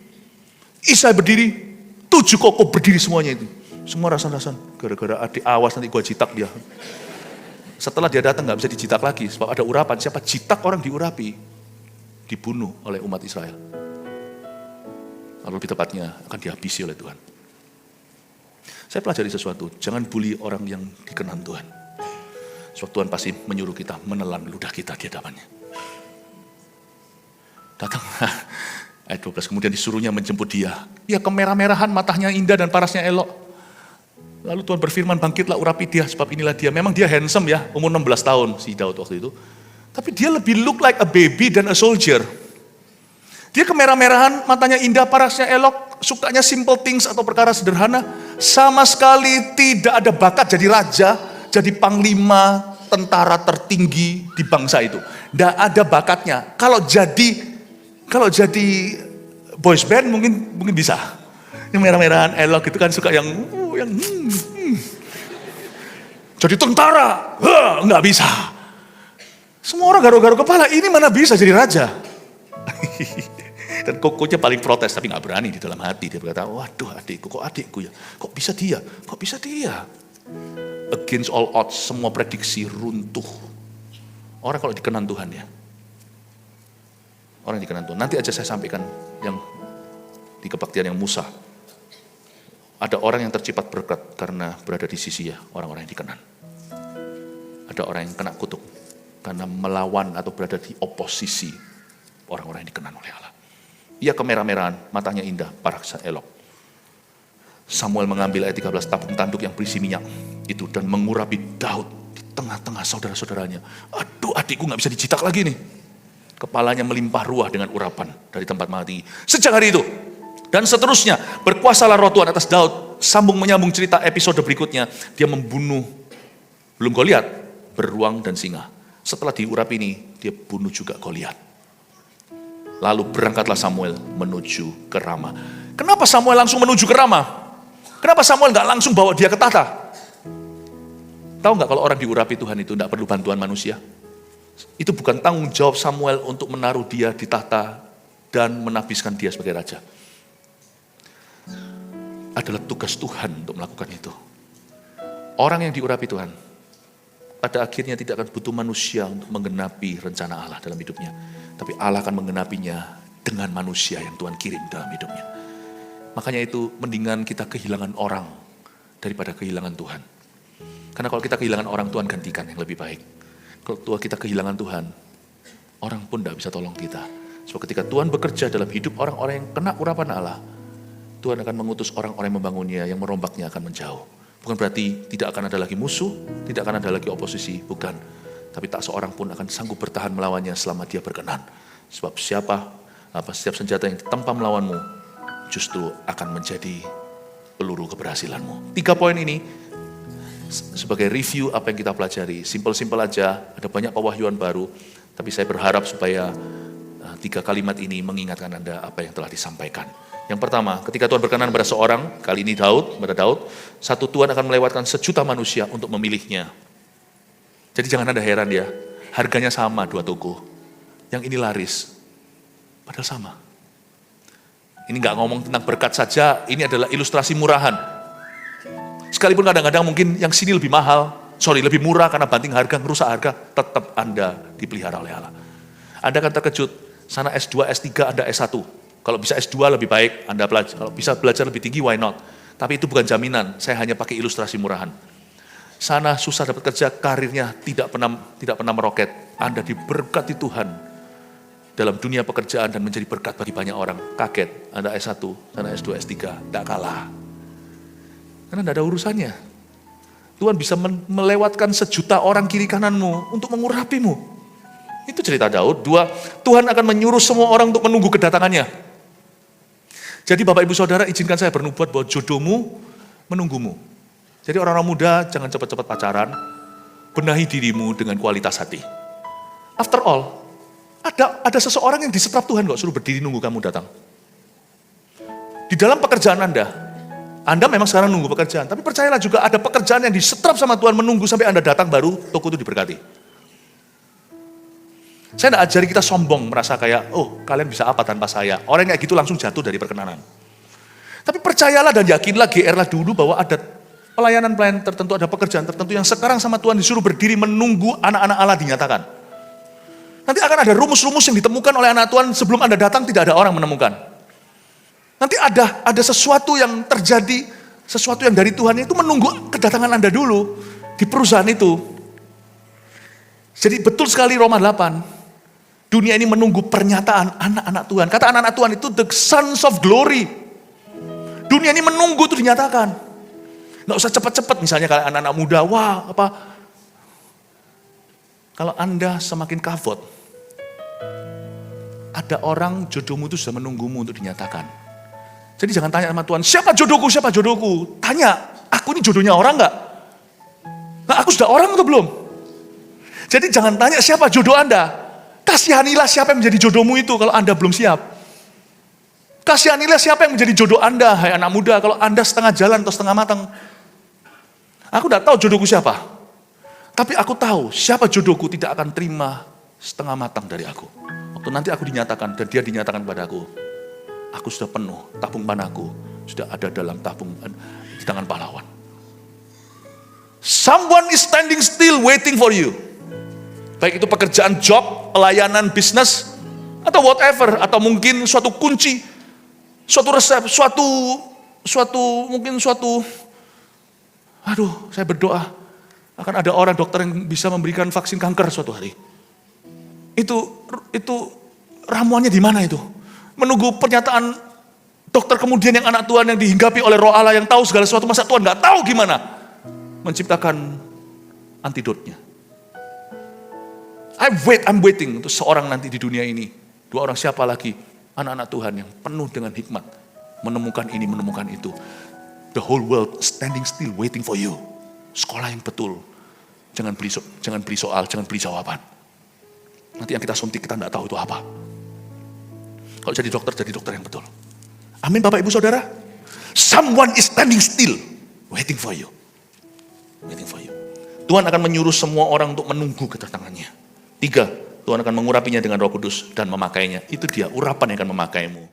Isai berdiri, 7 koko berdiri semuanya itu. Semua rasan-rasan. Gara-gara adik awas nanti gue jitak dia. Setelah dia datang gak bisa dijitak lagi. Sebab ada urapan. Siapa jitak orang diurapi. Dibunuh oleh umat Israel. Lalu lebih tepatnya akan dihabisi oleh Tuhan. Saya pelajari sesuatu. Jangan bully orang yang dikenan Tuhan. Sebab Tuhan pasti menyuruh kita menelan ludah kita di hadapannya. Datang. Ayat 12. Kemudian disuruhnya menjemput dia. Dia kemerah-merahan, matanya indah dan parasnya elok. Lalu Tuhan berfirman, bangkitlah urapi dia, sebab inilah dia. Memang dia handsome ya, umur 16 tahun si Daud waktu itu. Tapi dia lebih look like a baby than a soldier. Dia kemerah-merahan, matanya indah, parasnya elok, sukanya simple things atau perkara sederhana. Sama sekali tidak ada bakat jadi raja, jadi panglima, tentara tertinggi di bangsa itu. Tidak ada bakatnya. Kalau jadi boys band mungkin bisa. Yang merah-merahan elok gitu kan suka yang jadi tentara, nggak bisa. Semua orang garuk-garuk kepala, ini mana bisa jadi raja? Dan kokonya paling protes, tapi nggak berani di dalam hati. Dia berkata, waduh adikku, kok adikku ya? Kok bisa dia? Kok bisa dia? Against all odds, semua prediksi runtuh. Orang kalau dikenan Tuhan ya. Orang yang dikenan Tuhan. Nanti aja saya sampaikan yang di kebaktian yang Musa. Ada orang yang tercipat berkat karena berada di sisi ya orang-orang yang dikenan. Ada orang yang kena kutuk karena melawan atau berada di oposisi orang-orang yang dikenan oleh Allah. Ia kemerah-merahan, matanya indah, parasnya elok. Samuel mengambil ayat 13 tabung tanduk yang berisi minyak itu dan mengurapi Daud di tengah-tengah saudara-saudaranya. Aduh adikku gak bisa dijitak lagi nih. Kepalanya melimpah ruah dengan urapan dari tempat mati. Sejak hari itu dan seterusnya, berkuasalah roh Tuhan atas Daud. Sambung menyambung cerita episode berikutnya. Dia membunuh, belum Goliat, beruang dan singa. Setelah diurapi ini, dia bunuh juga Goliat. Lalu berangkatlah Samuel menuju ke Rama. Kenapa Samuel langsung menuju ke Rama? Kenapa Samuel gak langsung bawa dia ke tahta? Tahu gak kalau orang diurapi Tuhan itu gak perlu bantuan manusia? Itu bukan tanggung jawab Samuel untuk menaruh dia di tahta dan menafiskan dia sebagai raja. Adalah tugas Tuhan untuk melakukan itu. Orang yang diurapi Tuhan, pada akhirnya tidak akan butuh manusia untuk menggenapi rencana Allah dalam hidupnya. Tapi Allah akan menggenapinya dengan manusia yang Tuhan kirim dalam hidupnya. Makanya itu mendingan kita kehilangan orang daripada kehilangan Tuhan. Karena kalau kita kehilangan orang, Tuhan gantikan yang lebih baik. Kalau kita kehilangan Tuhan, orang pun tidak bisa tolong kita. Sebab ketika Tuhan bekerja dalam hidup orang-orang yang kena urapan Allah, Tuhan akan mengutus orang-orang yang membangunnya, yang merombaknya akan menjauh. Bukan berarti tidak akan ada lagi musuh, tidak akan ada lagi oposisi, bukan. Tapi tak seorang pun akan sanggup bertahan melawannya selama dia berkenan. Sebab setiap senjata yang ditempa melawanmu, justru akan menjadi peluru keberhasilanmu. 3 poin ini, sebagai review apa yang kita pelajari. Simpel-simpel aja, ada banyak pewahyuan baru. Tapi saya berharap supaya 3 kalimat ini mengingatkan Anda apa yang telah disampaikan. Yang pertama, ketika Tuhan berkenan pada seorang, kali ini Daud, satu Tuhan akan melewatkan sejuta manusia untuk memilihnya. Jadi jangan Anda heran ya, harganya sama 2 toko. Yang ini laris, padahal sama. Ini nggak ngomong tentang berkat saja, ini adalah ilustrasi murahan. Sekalipun kadang-kadang mungkin yang sini lebih lebih murah karena banting harga, ngerusak harga, tetap Anda dipelihara oleh Allah. Anda akan terkejut, sana S2, S3, Anda S1. Kalau bisa S2 lebih baik, Anda belajar. Kalau bisa belajar lebih tinggi, why not? Tapi itu bukan jaminan, saya hanya pakai ilustrasi murahan. Sana susah dapat kerja, karirnya tidak pernah meroket. Anda diberkati Tuhan dalam dunia pekerjaan dan menjadi berkat bagi banyak orang. Kaget, Anda S1, sana S2, S3, tidak kalah. Karena tidak ada urusannya. Tuhan bisa melewatkan sejuta orang kiri kananmu untuk mengurapimu. Itu cerita Daud. 2, Tuhan akan menyuruh semua orang untuk menunggu kedatangannya. Jadi Bapak Ibu Saudara, izinkan saya bernubuat bahwa jodohmu menunggumu. Jadi orang-orang muda jangan cepat-cepat pacaran, benahi dirimu dengan kualitas hati. After all, ada seseorang yang disetrap Tuhan kok suruh berdiri nunggu kamu datang. Di dalam pekerjaan Anda memang sekarang nunggu pekerjaan, tapi percayalah juga ada pekerjaan yang disetrap sama Tuhan menunggu sampai Anda datang baru toko itu diberkati. Saya tidak ajari kita sombong, merasa kayak, oh kalian bisa apa tanpa saya. Orang kayak gitu langsung jatuh dari perkenanan. Tapi percayalah dan yakinlah, GR-lah dulu bahwa ada pelayanan-pelayanan tertentu, ada pekerjaan tertentu yang sekarang sama Tuhan disuruh berdiri menunggu anak-anak Allah dinyatakan. Nanti akan ada rumus-rumus yang ditemukan oleh anak Tuhan sebelum Anda datang tidak ada orang menemukan. Nanti ada sesuatu yang terjadi, sesuatu yang dari Tuhan itu menunggu kedatangan Anda dulu di perusahaan itu. Jadi betul sekali Roma 8. Dunia ini menunggu pernyataan anak-anak Tuhan. Kata anak-anak Tuhan itu the sons of glory. Dunia ini menunggu itu dinyatakan. Nggak usah cepat-cepat misalnya kalau anak-anak muda, wah apa. Kalau Anda semakin kafot, ada orang jodohmu itu sudah menunggumu untuk dinyatakan. Jadi jangan tanya sama Tuhan, siapa jodohku, siapa jodohku. Tanya, aku ini jodohnya orang nggak? Nah aku sudah orang atau belum? Jadi jangan tanya siapa jodoh Anda. Kasihanilah siapa yang menjadi jodohmu itu kalau Anda belum siap. Kasihanilah siapa yang menjadi jodoh Anda, hai anak muda, kalau Anda setengah jalan atau setengah matang. Aku tidak tahu jodohku siapa. Tapi aku tahu siapa jodohku tidak akan terima setengah matang dari aku. Waktu nanti aku dinyatakan dan dia dinyatakan padaku, aku sudah penuh, tabung panaku sudah ada dalam tabung di tangan pahlawan. Someone is standing still waiting for you. Baik itu pekerjaan, job, pelayanan, bisnis, atau whatever, atau mungkin suatu kunci, suatu resep, saya berdoa akan ada orang dokter yang bisa memberikan vaksin kanker suatu hari. Itu ramuannya di mana itu? Menunggu pernyataan dokter kemudian yang anak Tuhan yang dihinggapi oleh Roh Allah yang tahu segala sesuatu, masa Tuhan nggak tahu gimana menciptakan antidotnya. I'm waiting untuk seorang nanti di dunia ini. 2 orang siapa lagi? Anak-anak Tuhan yang penuh dengan hikmat. Menemukan ini, menemukan itu. The whole world standing still waiting for you. Sekolah yang betul. Jangan beli soal, jangan beli jawaban. Nanti yang kita suntik kita tidak tahu itu apa. Kalau jadi dokter yang betul. Amin Bapak Ibu Saudara. Someone is standing still waiting for you. Waiting for you. Tuhan akan menyuruh semua orang untuk menunggu kedatangannya. 3, Tuhan akan mengurapinya dengan Roh Kudus dan memakainya. Itu dia urapan yang akan memakaimu.